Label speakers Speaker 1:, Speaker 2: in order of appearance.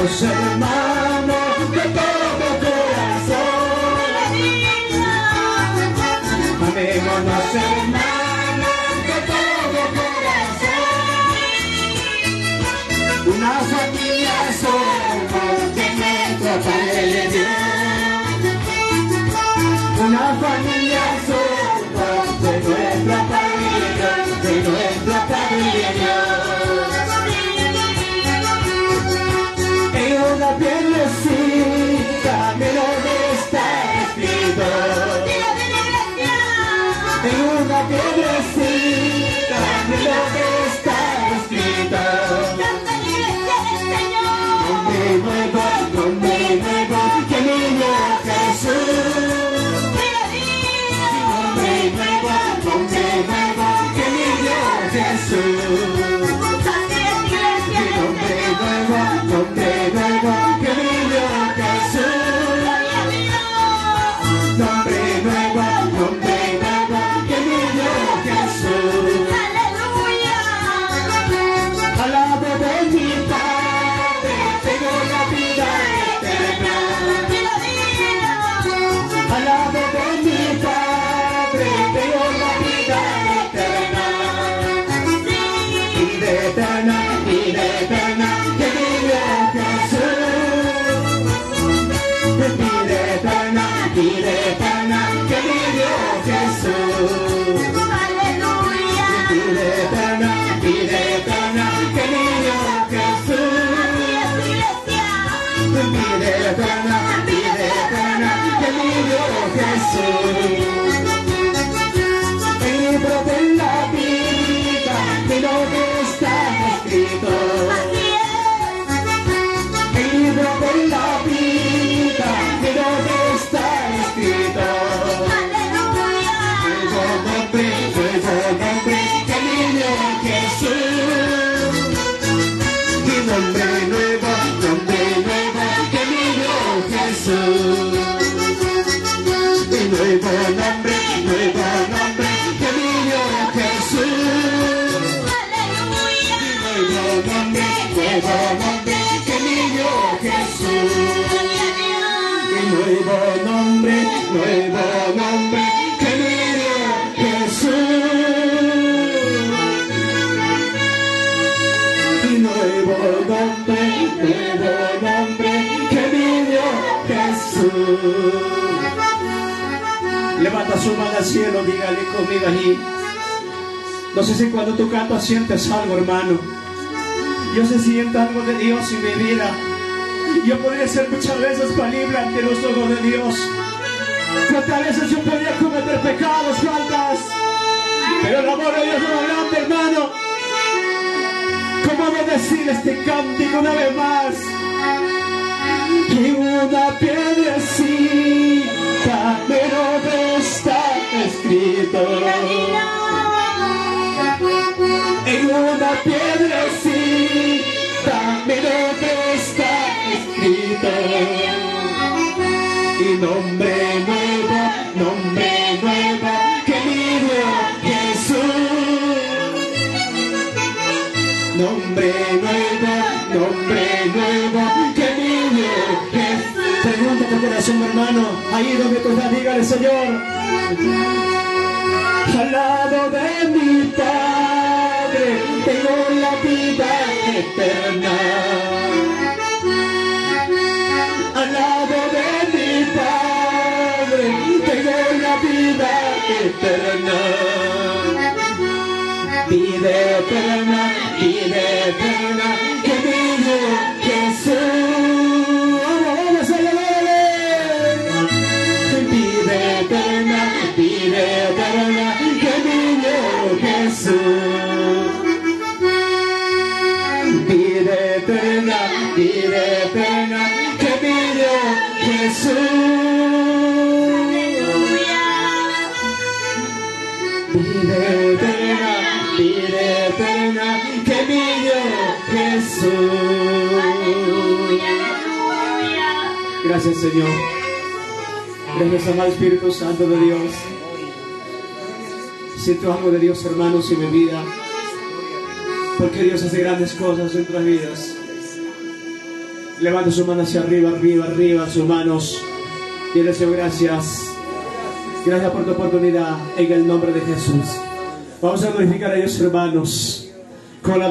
Speaker 1: Amémonos, hermanos, de todo corazón. Amémonos, hermanos, de todo corazón. Una familia somos de nuestro Padre Dios. Una familia somos de nuestro Padre Dios, de nuestro Padre Dios. En una piedrecita me lo está escrito. En una piedrecita me lo está escrito. Nombre nuevo, que niño Jesús. Nombre nuevo, que niño Jesús. Nombre nuevo, que niño Jesús. Nombre nuevo, que niño Jesús. Al lado de mi Padre tengo la vida eterna. Al lado de mi Padre tengo la vida eterna. Vida eterna, que niño Jesús. Vida eterna, que niño Jesús. Vida eterna, que niño Jesús. Vida eterna, que niño Jesús. El libro de la vida, mi nombre está escrito. El libro de la vida, mi nombre está escrito. Nuevo nombre, que niño Jesús. Y nombre nuevo, que niño Jesús. Y nuevo nombre, que niño Jesús. Y nuevo nombre, que niño Jesús. Y nuevo nombre, que niño Jesús. Y nuevo nombre, que niño Jesús. Levanta su mano al cielo, dígale conmigo allí. No sé si cuando tú cantas sientes algo, hermano. Yo se siento algo de Dios en mi vida. Yo podría ser muchas veces falible ante los ojos de Dios. Cuántas veces yo podía cometer pecados, faltas. Pero el amor de Dios es más grande, hermano. ¿Cómo decir este cántico una vez más? Y una piedrecita pero está escrito. En una piedrecita pero está escrito. Y nombre nuevo, que niño Jesús. Nombre nuevo, que niño Jesús. Pregunta tu corazón, hermano, ahí donde tú estás, dígale, Señor. Al lado de mi Padre tengo la vida eterna. Al lado de mi Padre tengo la vida eterna. Vida eterna, que niño Jesús. Vamos a alabarle. Vida eterna, que niño Jesús. Vida eterna, que niño Jesús. Vida eterna, que niño Jesús. Gracias, Señor. Gracias, amado Espíritu Santo de Dios. Siento algo de Dios, hermanos, en mi vida, porque Dios hace grandes cosas en nuestras vidas. Levante su mano hacia arriba, arriba, arriba, sus manos. Y le deseo gracias. Gracias por tu oportunidad en el nombre de Jesús. Vamos a glorificar a Dios, hermanos, con la